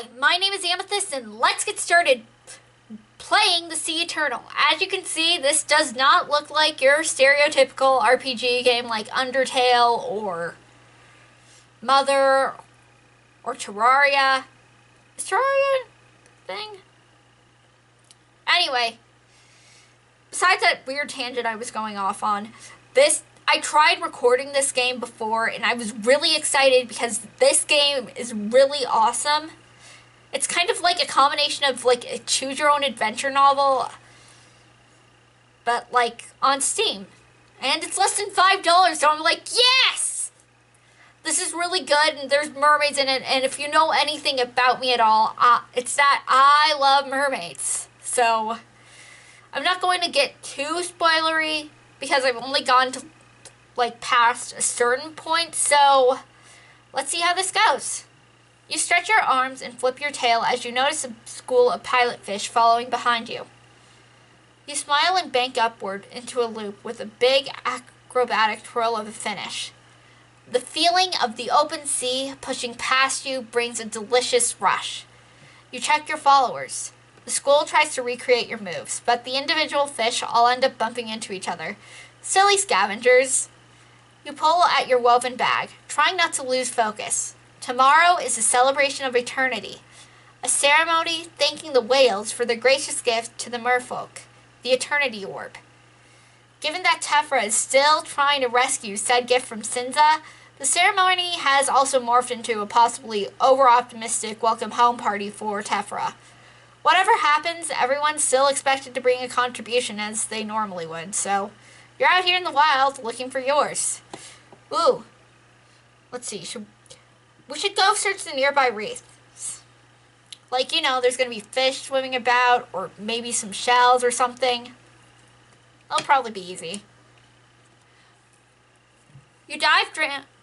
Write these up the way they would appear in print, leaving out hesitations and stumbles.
Hi, my name is Amethyst, and let's get started playing the Sea Eternal. As you can see, this does not look like your stereotypical RPG game like Undertale or Mother or Terraria. Is Terraria a thing? Anyway, besides that weird tangent I was going off on, I tried recording this game before, and I was really excited because this game is really awesome. It's kind of like a combination of like a choose-your-own-adventure novel, but like on Steam. And it's less than $5, so I'm like, yes! This is really good, and there's mermaids in it, and if you know anything about me at all, it's that I love mermaids. So, I'm not going to get too spoilery, because I've only gone to like past a certain point, so let's see how this goes. You stretch your arms and flip your tail as you notice a school of pilotfish following behind you. You smile and bank upward into a loop with a big acrobatic twirl of a finish. The feeling of the open sea pushing past you brings a delicious rush. You check your followers. The school tries to recreate your moves, but the individual fish all end up bumping into each other. Silly scavengers. You pull at your woven bag, trying not to lose focus. Tomorrow is a celebration of eternity, a ceremony thanking the whales for their gracious gift to the merfolk, the Eternity Orb. Given that Tephra is still trying to rescue said gift from Sinza, the ceremony has also morphed into a possibly over-optimistic welcome home party for Tephra. Whatever happens, everyone's still expected to bring a contribution as they normally would, so you're out here in the wild looking for yours. Ooh. Let's see. We should go search the nearby reefs. Like, you know, there's going to be fish swimming about, or maybe some shells or something. It'll probably be easy. You dive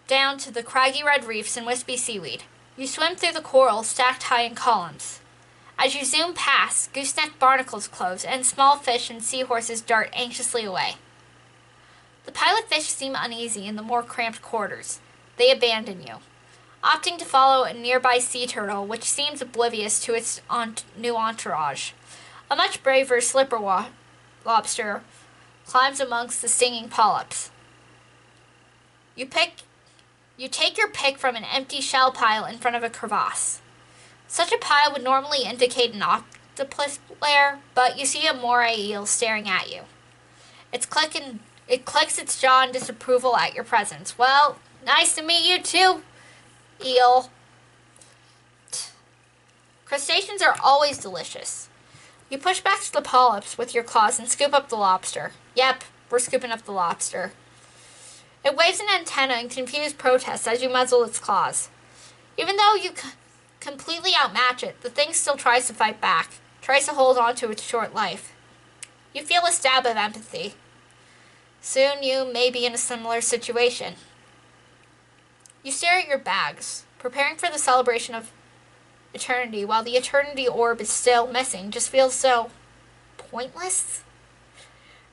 down to the craggy red reefs and wispy seaweed. You swim through the coral stacked high in columns. As you zoom past, gooseneck barnacles close, and small fish and seahorses dart anxiously away. The pilotfish seem uneasy in the more cramped quarters. They abandon you, opting to follow a nearby sea turtle, which seems oblivious to its new entourage. A much braver slipper lobster climbs amongst the stinging polyps. You take your pick from an empty shell pile in front of a crevasse. Such a pile would normally indicate an octopus lair, but you see a moray eel staring at you. It clicks its jaw in disapproval at your presence. Well, nice to meet you too, eel. Crustaceans are always delicious. You push back the polyps with your claws and scoop up the lobster. Yep, we're scooping up the lobster. It waves an antenna in confused protest as you muzzle its claws. Even though you completely outmatch it, the thing still tries to fight back, tries to hold on to its short life. You feel a stab of empathy. Soon you may be in a similar situation. You stare at your bags, preparing for the celebration of eternity, while the Eternity Orb is still missing. Just feels so pointless.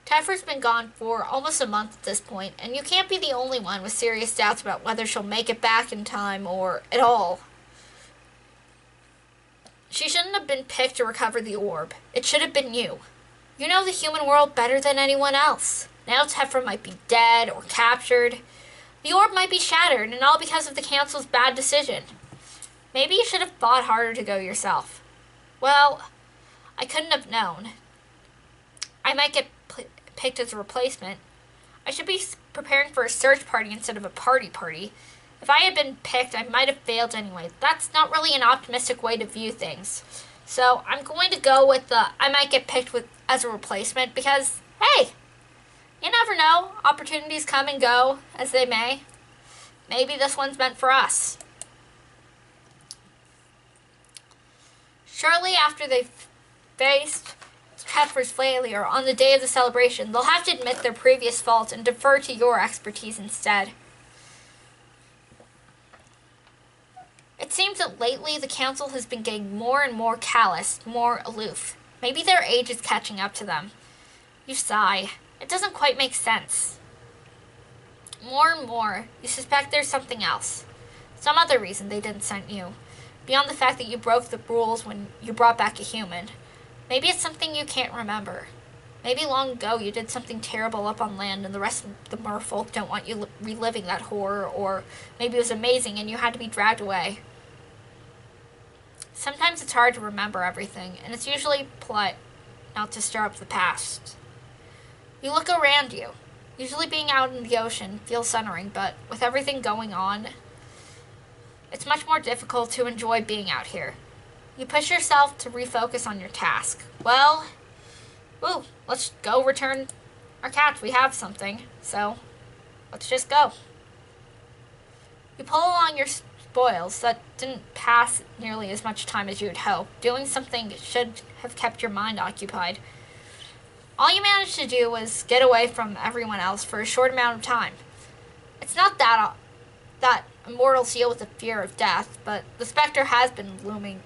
Tephra's been gone for almost a month at this point, and you can't be the only one with serious doubts about whether she'll make it back in time or at all. She shouldn't have been picked to recover the orb. It should have been you. You know the human world better than anyone else. Now Tephra might be dead or captured. The orb might be shattered, and all because of the council's bad decision. Maybe you should have fought harder to go yourself. Well, I couldn't have known. I might get picked as a replacement. I should be preparing for a search party instead of a party. If I had been picked, I might have failed anyway. That's not really an optimistic way to view things. So I'm going to go with the I might get picked as a replacement because, hey, you never know. Opportunities come and go as they may. Maybe this one's meant for us. Shortly after they faced Tephra's failure on the day of the celebration, they'll have to admit their previous faults and defer to your expertise instead. It seems that lately the council has been getting more and more callous, more aloof. Maybe their age is catching up to them. You sigh. It doesn't quite make sense. More and more, you suspect there's something else. Some other reason they didn't send you. beyond the fact that you broke the rules when you brought back a human. Maybe it's something you can't remember. Maybe long ago you did something terrible up on land and the rest of the merfolk don't want you reliving that horror, or maybe it was amazing and you had to be dragged away. Sometimes it's hard to remember everything, and it's usually polite not to stir up the past. You look around you. Usually being out in the ocean feels centering, but with everything going on, it's much more difficult to enjoy being out here. You push yourself to refocus on your task. Well, let's go return our catch. We have something, so let's just go. You pull along your spoils. That didn't pass nearly as much time as you had hoped. Doing something should have kept your mind occupied. All you managed to do was get away from everyone else for a short amount of time. It's not that immortals deal with the fear of death, but the specter has been doing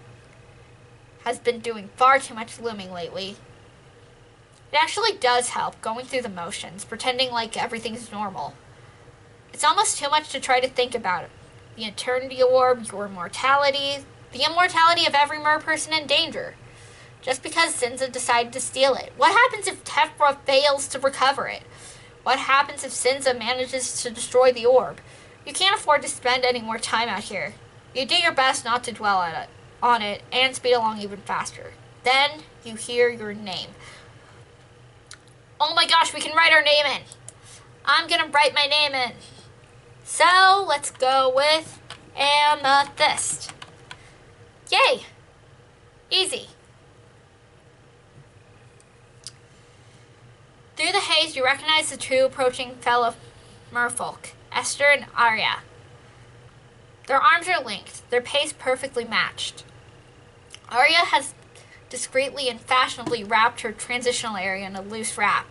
far too much looming lately. It actually does help, going through the motions, pretending like everything's normal. It's almost too much to try to think about it. The eternity orb, your immortality, the immortality of every mer-person in danger. Just because Sinza decided to steal it. What happens if Tephra fails to recover it? What happens if Sinza manages to destroy the orb? You can't afford to spend any more time out here. You do your best not to dwell on it and speed along even faster. Then you hear your name. Oh my gosh, we can write our name in. I'm gonna write my name in. So let's go with Amethyst. Yay! Easy. Through the haze, you recognize the two approaching fellow merfolk, Esther and Aria. Their arms are linked, their pace perfectly matched. Aria has discreetly and fashionably wrapped her transitional area in a loose wrap.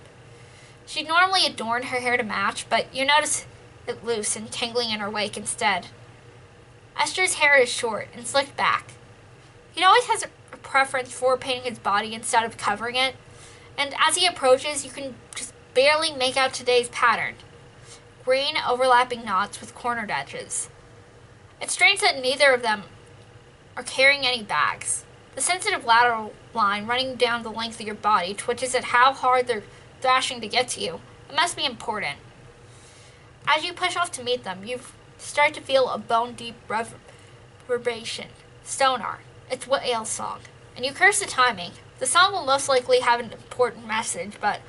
She'd normally adorn her hair to match, but you notice it loose and tangling in her wake instead. Esther's hair is short and slicked back. He always has a preference for painting his body instead of covering it, and as he approaches, you can just barely make out today's pattern. Green overlapping knots with cornered edges. It's strange that neither of them are carrying any bags. The sensitive lateral line running down the length of your body twitches at how hard they're thrashing to get to you. It must be important. As you push off to meet them, you start to feel a bone-deep reverberation. Stoner. It's Whale's song. And you curse the timing. The song will most likely have an important message, but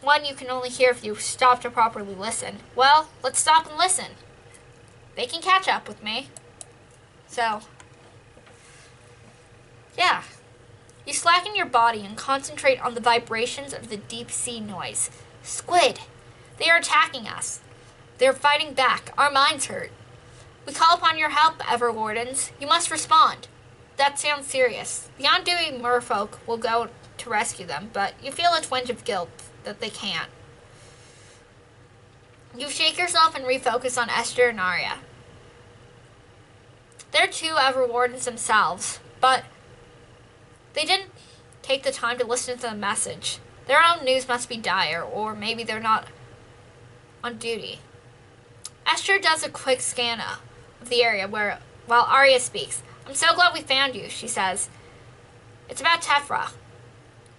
one you can only hear if you stop to properly listen. Well, let's stop and listen. They can catch up with me. So, yeah. You slacken your body and concentrate on the vibrations of the deep sea noise. Squid! They are attacking us. They are fighting back. Our minds hurt. We call upon your help, Everwardens. You must respond. That sounds serious. The undoing merfolk will go to rescue them, but you feel a twinge of guilt that they can't. You shake yourself and refocus on Esther and Aria. They're two Everwardens themselves, but they didn't take the time to listen to the message. Their own news must be dire, or maybe they're not on duty. Esther does a quick scan of the area while Aria speaks. I'm so glad we found you, she says. It's about Tephra.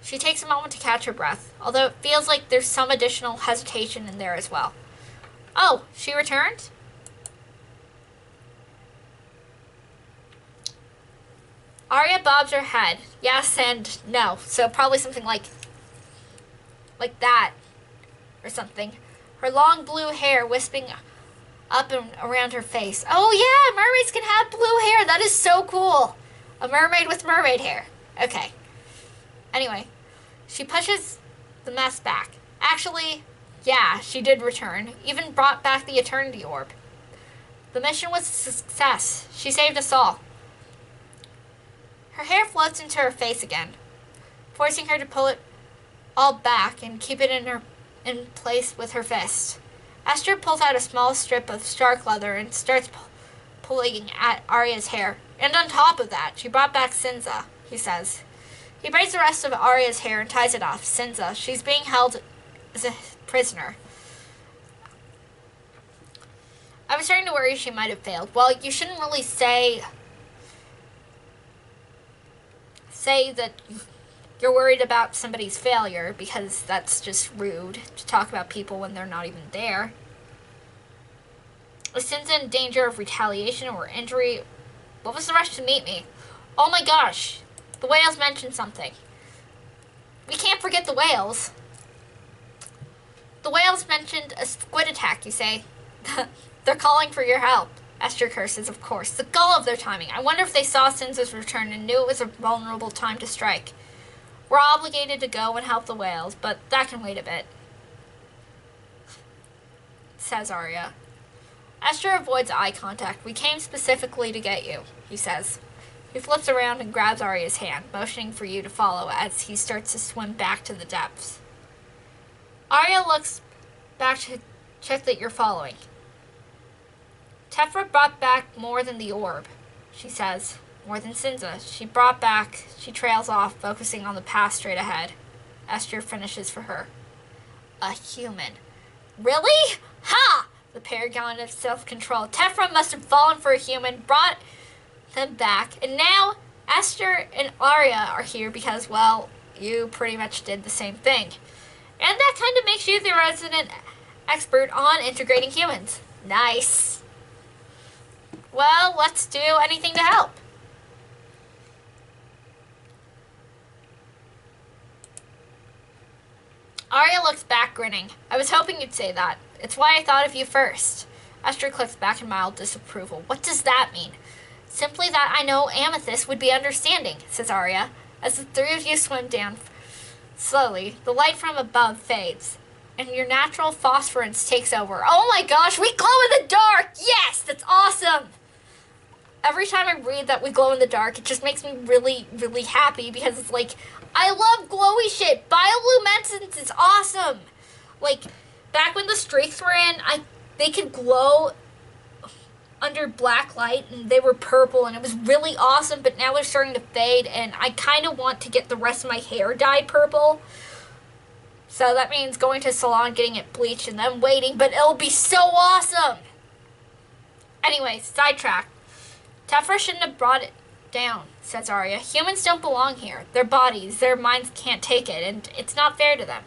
She takes a moment to catch her breath, although it feels like there's some additional hesitation in there as well. Oh, she returned? Aria bobs her head. Yes and no. So probably something like that or something. Her long blue hair wisping up and around her face. Oh yeah, mermaids can have blue hair. That is so cool. A mermaid with mermaid hair. Okay. Anyway, she pushes the mess back. Actually, yeah, she did return. Even brought back the eternity orb. The mission was a success. She saved us all. Her hair floats into her face again, forcing her to pull it all back and keep it in place with her fist. Esther pulls out a small strip of shark leather and starts pulling at Aria's hair. And on top of that, she brought back Sinza, he says. He braids the rest of Aria's hair and ties it off. Sinza, she's being held as a prisoner. I was starting to worry she might have failed. Well, you shouldn't really say say that you're worried about somebody's failure, because that's just rude to talk about people when they're not even there. If Sin's in danger of retaliation or injury, what was the rush to meet me? Oh my gosh, the whales mentioned something. We can't forget the whales. The whales mentioned a squid attack, you say? They're calling for your help. Esther curses, of course. The gall of their timing. I wonder if they saw Sin's return and knew it was a vulnerable time to strike. We're obligated to go and help the whales, but that can wait a bit, says Aria. Esther avoids eye contact. We came specifically to get you, he says. He flips around and grabs Aria's hand, motioning for you to follow as he starts to swim back to the depths. Aria looks back to check that you're following. Tephra brought back more than the orb, she says. More than Sinza. She trails off, focusing on the path straight ahead. Esther finishes for her. A human. Really? Ha! The paragon of self-control. Tephra must have fallen for a human, brought them back, and now Esther and Aria are here because, well, you pretty much did the same thing. And that kind of makes you the resident expert on integrating humans. Nice. Well, let's do anything to help. Aria looks back, grinning. I was hoping you'd say that. It's why I thought of you first. Esther clicks back in mild disapproval. What does that mean? Simply that I know Amethyst would be understanding, says Aria. As the three of you swim down slowly, the light from above fades, and your natural phosphorance takes over. Oh my gosh, we glow in the dark! Yes, that's awesome! Every time I read that we glow in the dark, it just makes me really, really happy, because it's like, I love glowy shit. Bioluminescence is awesome. Like, back when the streaks were in, they could glow under black light, and they were purple, and it was really awesome, but now they're starting to fade, and I kind of want to get the rest of my hair dyed purple. So that means going to a salon, getting it bleached, and then waiting, but it'll be so awesome. Anyway, sidetrack. Tephra shouldn't have brought it down, says Aria. Humans don't belong here. Their bodies, their minds can't take it, and it's not fair to them.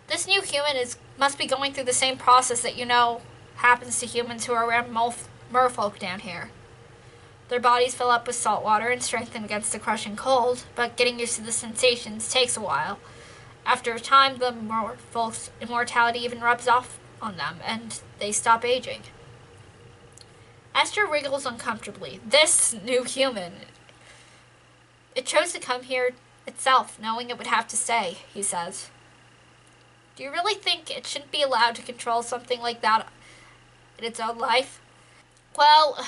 This new human must be going through the same process that you know happens to humans who are around merfolk down here. Their bodies fill up with salt water and strengthen against the crushing cold, but getting used to the sensations takes a while. After a time, the merfolk's immortality even rubs off on them, and they stop aging. Esther wriggles uncomfortably. This new human. It chose to come here itself, knowing it would have to stay, he says. Do you really think it shouldn't be allowed to control something like that in its own life? Well,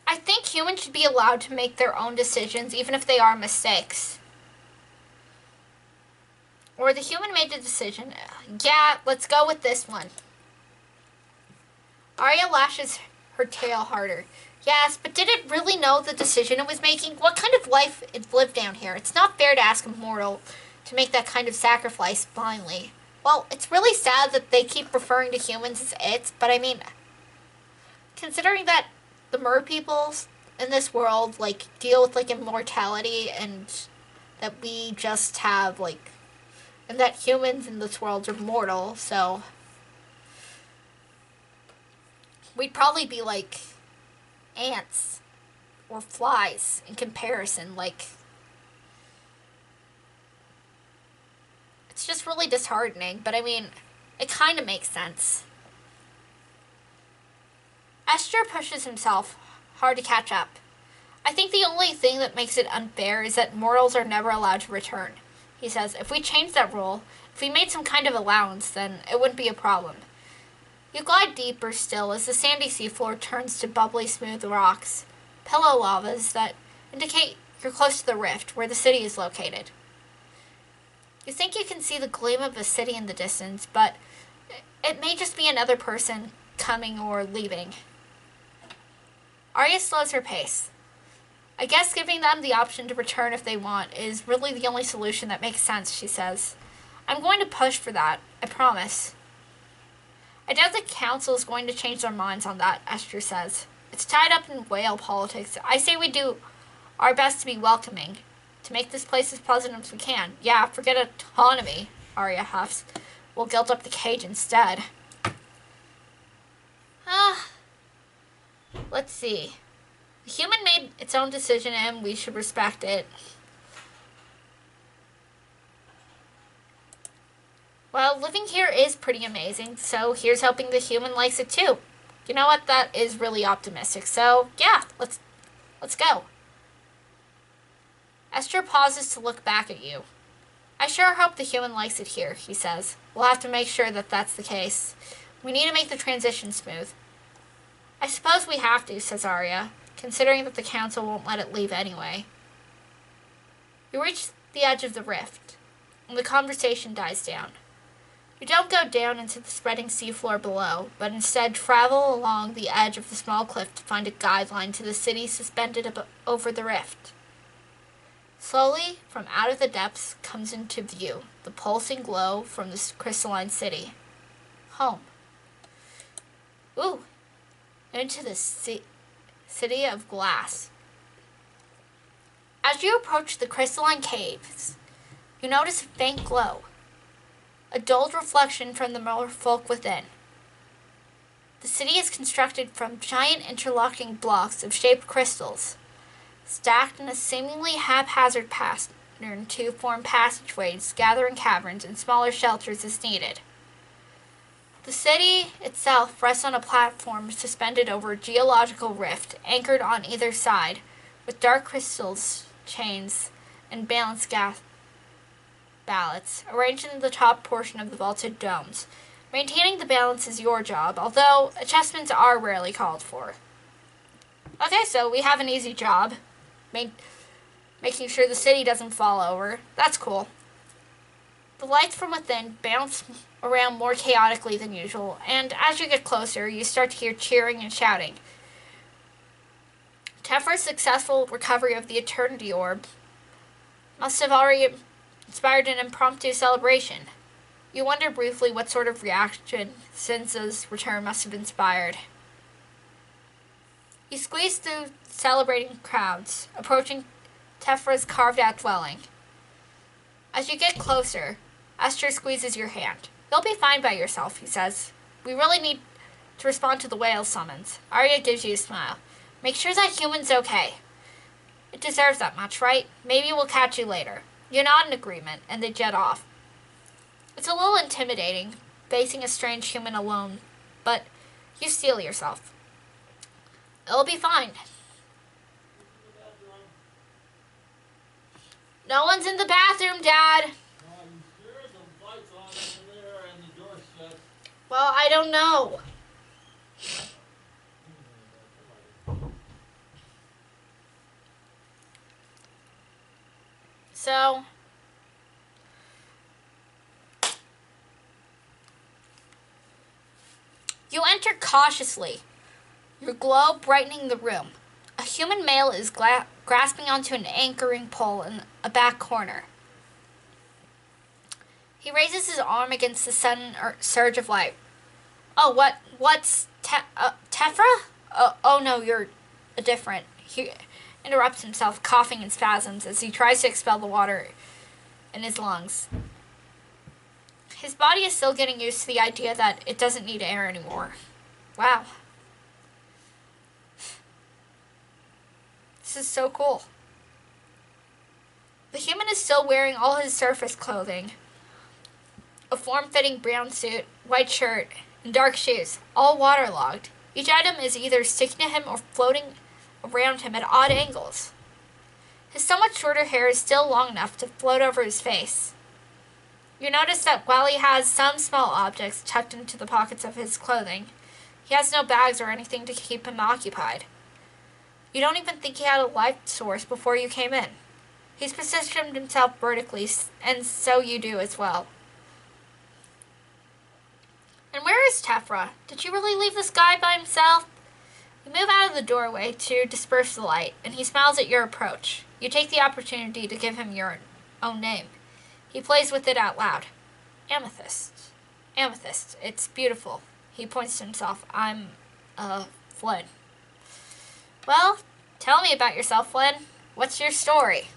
I think humans should be allowed to make their own decisions, even if they are mistakes. Or the human made the decision. Yeah, let's go with this one. Aria lashes her tail harder. Yes, but did it really know the decision it was making? What kind of life it lived down here? It's not fair to ask a mortal to make that kind of sacrifice blindly. Well, it's really sad that they keep referring to humans as its, but I mean, considering that the merpeoples in this world, like, deal with, like, immortality, and that we just have, like, and that humans in this world are mortal, so we'd probably be like ants or flies in comparison. Like, it's just really disheartening, but I mean, it kind of makes sense. Esther pushes himself hard to catch up. I think the only thing that makes it unfair is that mortals are never allowed to return. He says, if we changed that rule, if we made some kind of allowance, then it wouldn't be a problem. You glide deeper still as the sandy seafloor turns to bubbly smooth rocks, pillow lavas that indicate you're close to the rift where the city is located. You think you can see the gleam of a city in the distance, but it may just be another person coming or leaving. Aria slows her pace. I guess giving them the option to return if they want is really the only solution that makes sense, she says. I'm going to push for that, I promise. I doubt the council is going to change their minds on that, Esther says. It's tied up in whale politics. I say we do our best to be welcoming, to make this place as pleasant as we can. Yeah, forget autonomy, Aria huffs. We'll gilt up the cage instead. Let's see. The human made its own decision and we should respect it. Well, living here is pretty amazing, so here's hoping the human likes it too. You know what? That is really optimistic. So, yeah, let's go. Esther pauses to look back at you. I sure hope the human likes it here, he says. We'll have to make sure that that's the case. We need to make the transition smooth. I suppose we have to, says Aria, considering that the council won't let it leave anyway. You reach the edge of the rift, and the conversation dies down. You don't go down into the spreading seafloor below, but instead travel along the edge of the small cliff to find a guideline to the city suspended over the rift. Slowly, from out of the depths, comes into view the pulsing glow from the crystalline city. Home. Ooh, into the city of glass. As you approach the crystalline caves, you notice a faint glow. A dulled reflection from the merfolk within. The city is constructed from giant interlocking blocks of shaped crystals, stacked in a seemingly haphazard pattern to form passageways, gathering caverns, and smaller shelters as needed. The city itself rests on a platform suspended over a geological rift, anchored on either side, with dark crystals, chains, and balanced ballets, arranged in the top portion of the vaulted domes. Maintaining the balance is your job, although adjustments are rarely called for. Okay, so we have an easy job. Making sure the city doesn't fall over. That's cool. The lights from within bounce around more chaotically than usual, and as you get closer, you start to hear cheering and shouting. Tephra's successful recovery of the Eternity Orb must have already inspired an impromptu celebration. You wonder briefly what sort of reaction Sinza's return must have inspired. You squeeze through celebrating crowds, approaching Tephra's carved-out dwelling. As you get closer, Esther squeezes your hand. You'll be fine by yourself, he says. We really need to respond to the whale summons. Aria gives you a smile. Make sure that human's okay. It deserves that much, right? Maybe we'll catch you later. You nod in agreement, and they jet off. It's a little intimidating, facing a strange human alone, but you steel yourself. It'll be fine. No one's in the bathroom, Dad. Well, I don't know. So, you enter cautiously, your glow brightening the room. A human male is grasping onto an anchoring pole in a back corner. He raises his arm against the sudden surge of light. Oh, what's Tephra? Oh no, you're different. He interrupts himself, coughing in spasms as he tries to expel the water in his lungs. His body is still getting used to the idea that it doesn't need air anymore. Wow. This is so cool. The human is still wearing all his surface clothing. A form-fitting brown suit, white shirt, and dark shoes, all waterlogged. Each item is either sticking to him or floating around him at odd angles. His somewhat shorter hair is still long enough to float over his face. You notice that while he has some small objects tucked into the pockets of his clothing, he has no bags or anything to keep him occupied. You don't even think he had a life source before you came in. He's positioned himself vertically, and so you do as well. And where is Tephra? Did you really leave this guy by himself? You move out of the doorway to disperse the light, and he smiles at your approach. You take the opportunity to give him your own name. He plays with it out loud. Amethyst. Amethyst. It's beautiful. He points to himself. I'm, Flynn. Well, tell me about yourself, Flynn. What's your story?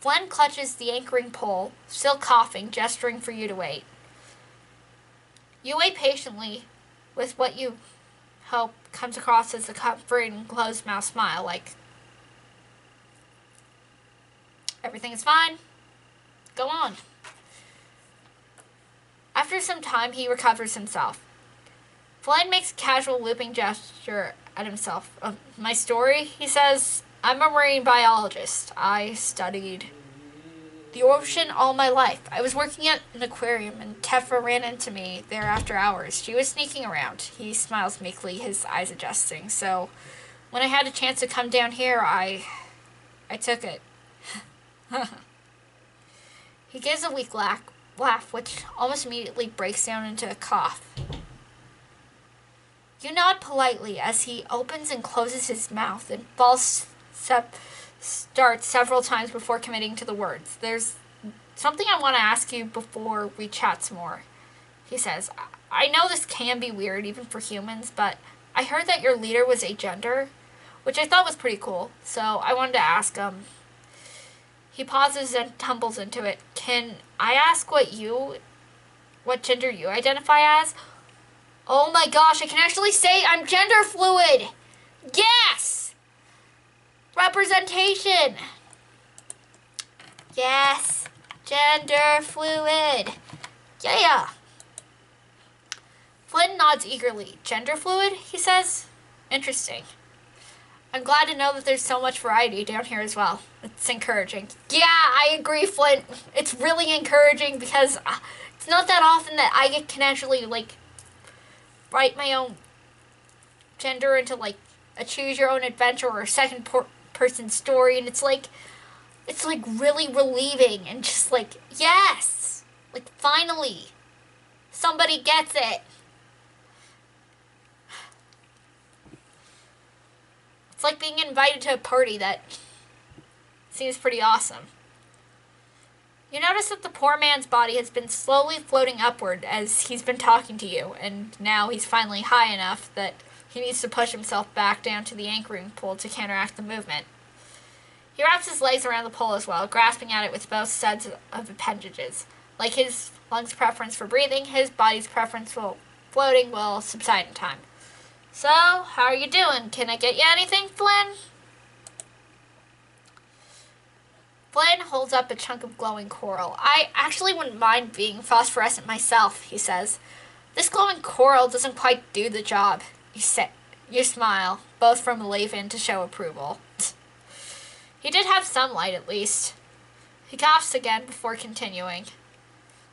Flynn clutches the anchoring pole, still coughing, gesturing for you to wait. You wait patiently with what you hope comes across as a comforting closed-mouth smile, like, everything is fine. Go on. After some time, he recovers himself. Flynn makes a casual looping gesture at himself. My story, he says, I'm a marine biologist. I studied the ocean all my life. I was working at an aquarium and Tephra ran into me there after hours. She was sneaking around. He smiles meekly, his eyes adjusting. So when I had a chance to come down here, I took it. He gives a weak laugh, which almost immediately breaks down into a cough. You nod politely as he opens and closes his mouth and false starts several times before committing to the words. There's something I want to ask you before we chat some more, he says. I know this can be weird even for humans, but I heard that your leader was agender, which I thought was pretty cool, so I wanted to ask him. He pauses and tumbles into it. Can I ask what gender you identify as? Oh my gosh, I can actually say I'm gender fluid! Yes! Representation! Yes! Gender fluid! Yeah! Flynn nods eagerly. Gender fluid, he says? Interesting. I'm glad to know that there's so much variety down here as well. It's encouraging. Yeah, I agree, Flynn. It's really encouraging because it's not that often that I can actually, write my own gender into, a choose-your-own-adventure or a second-person story, and it's really relieving and just, yes! Finally! Somebody gets it! It's like being invited to a party that seems pretty awesome. You notice that the poor man's body has been slowly floating upward as he's been talking to you, and now he's finally high enough that he needs to push himself back down to the anchoring pole to counteract the movement. He wraps his legs around the pole as well, grasping at it with both sets of appendages. Like his lungs' preference for breathing, his body's preference for floating will subside in time. So, how are you doing? Can I get you anything, Flynn? Flynn holds up a chunk of glowing coral. I actually wouldn't mind being phosphorescent myself, he says. This glowing coral doesn't quite do the job. You smile, both from Laven to show approval. He did have some light, at least. He coughs again before continuing.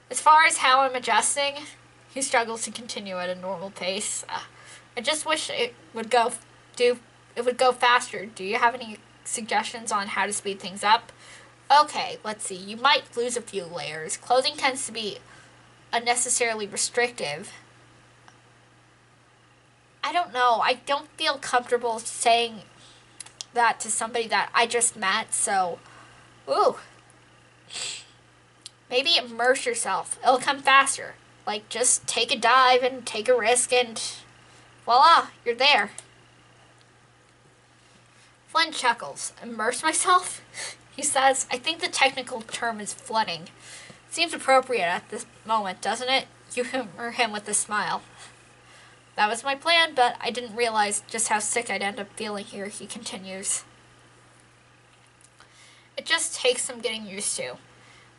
As far as how I'm adjusting, he struggles to continue at a normal pace. I just wish it would go faster. Do you have any suggestions on how to speed things up? Okay, let's see. You might lose a few layers. Clothing tends to be unnecessarily restrictive. I don't know. I don't feel comfortable saying that to somebody that I just met, so maybe immerse yourself. It'll come faster. Just take a dive and take a risk and voila, you're there. Flynn chuckles. Immerse myself? He says. I think the technical term is flooding. Seems appropriate at this moment, doesn't it? You humor him with a smile. That was my plan, but I didn't realize just how sick I'd end up feeling here, he continues. It just takes some getting used to.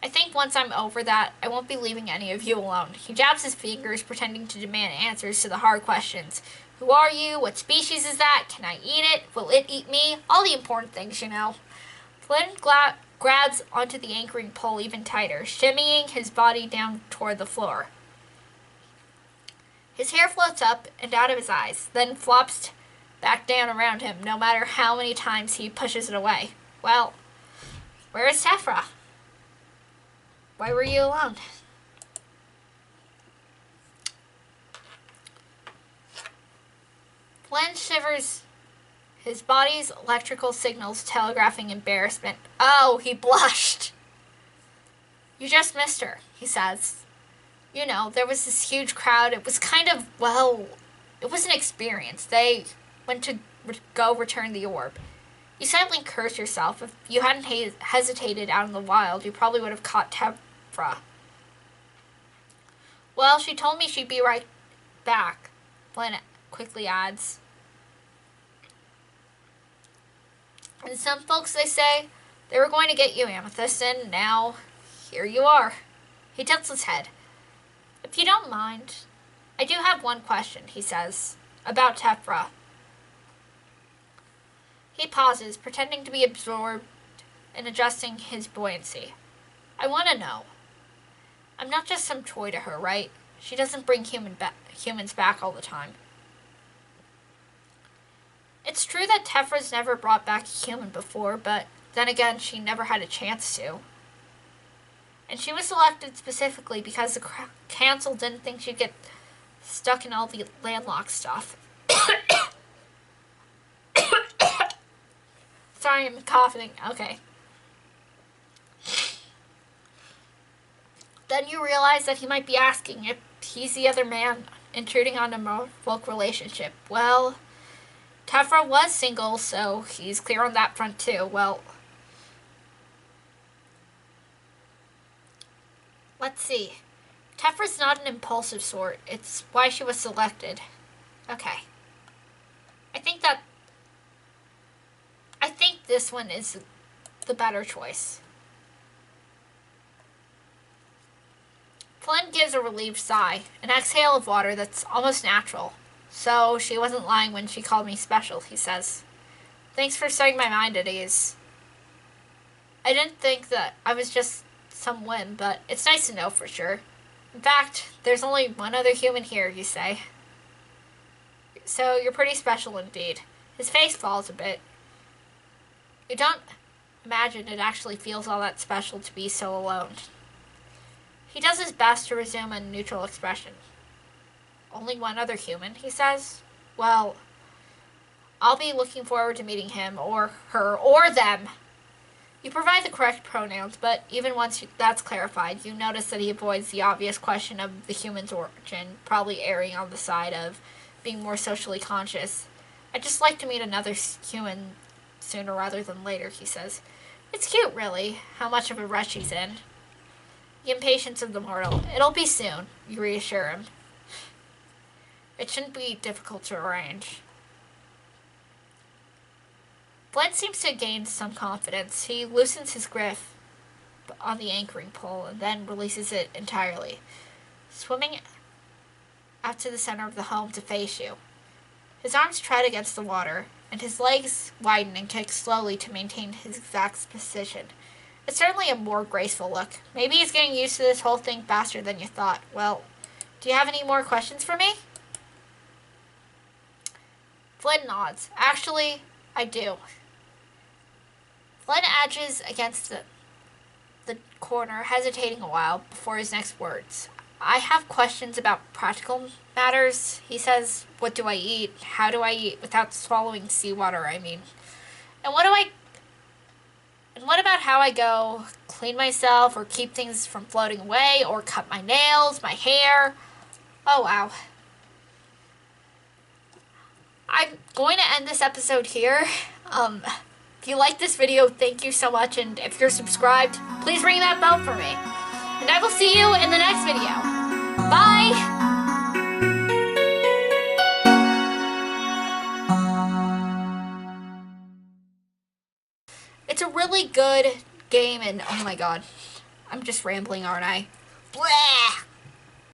I think once I'm over that, I won't be leaving any of you alone. He jabs his fingers, pretending to demand answers to the hard questions. Who are you? What species is that? Can I eat it? Will it eat me? All the important things, you know. Flynn grabs onto the anchoring pole even tighter, shimmying his body down toward the floor. His hair floats up and out of his eyes, then flops back down around him, no matter how many times he pushes it away. Well, where is Tephra? Why were you alone? Flynn shivers, his body's electrical signals telegraphing embarrassment. Oh, he blushed. You just missed her, he says. You know, there was this huge crowd. It was kind of, it was an experience. They went to go return the orb. You silently curse yourself. If you hadn't hesitated out in the wild, you probably would have caught Tephra. Well, she told me she'd be right back, Flynn quickly adds. And some folks, they say, they were going to get you, Amethyst, and now here you are. He tilts his head. If you don't mind, I do have one question, he says, about Tephra. He pauses, pretending to be absorbed and adjusting his buoyancy. I want to know. I'm not just some toy to her, right? She doesn't bring humans back all the time. It's true that Tephra's never brought back a human before, but then again, she never had a chance to. And she was selected specifically because the council didn't think she'd get stuck in all the landlocked stuff. Sorry, I'm coughing. Okay. Then you realize that he might be asking if he's the other man intruding on a merfolk relationship. Well, Tephra was single, so he's clear on that front too. Well, let's see. Tephra's not an impulsive sort. It's why she was selected. Okay. I think this one is the better choice. Flynn gives a relieved sigh, an exhale of water that's almost natural. So she wasn't lying when she called me special, he says. Thanks for setting my mind at ease. I didn't think that I was just some whim, but it's nice to know for sure. In fact, there's only one other human here, you say. So you're pretty special indeed. His face falls a bit. You don't imagine it actually feels all that special to be so alone. He does his best to resume a neutral expression. Only one other human, he says. Well, I'll be looking forward to meeting him, or her, or them. You provide the correct pronouns, but even once that's clarified, you notice that he avoids the obvious question of the human's origin, probably erring on the side of being more socially conscious. I'd just like to meet another human sooner rather than later, he says. It's cute, really, how much of a rush he's in. The impatience of the mortal. It'll be soon, you reassure him. It shouldn't be difficult to arrange. Vlad seems to have gained some confidence. He loosens his grip on the anchoring pole and then releases it entirely, swimming out to the center of the home to face you. His arms tread against the water, and his legs widen and kick slowly to maintain his exact position. It's certainly a more graceful look. Maybe he's getting used to this whole thing faster than you thought. Well, do you have any more questions for me? Flynn nods. Actually, I do. Flynn edges against the corner, hesitating a while before his next words. I have questions about practical matters, he says. What do I eat? How do I eat without swallowing seawater, I mean? And what about how I go clean myself or keep things from floating away or cut my nails, my hair? Oh, wow. I'm going to end this episode here. If you like this video, thank you so much. And if you're subscribed, please ring that bell for me. And I will see you in the next video. Bye! It's a really good game, and oh my god, I'm just rambling, aren't I? Blah!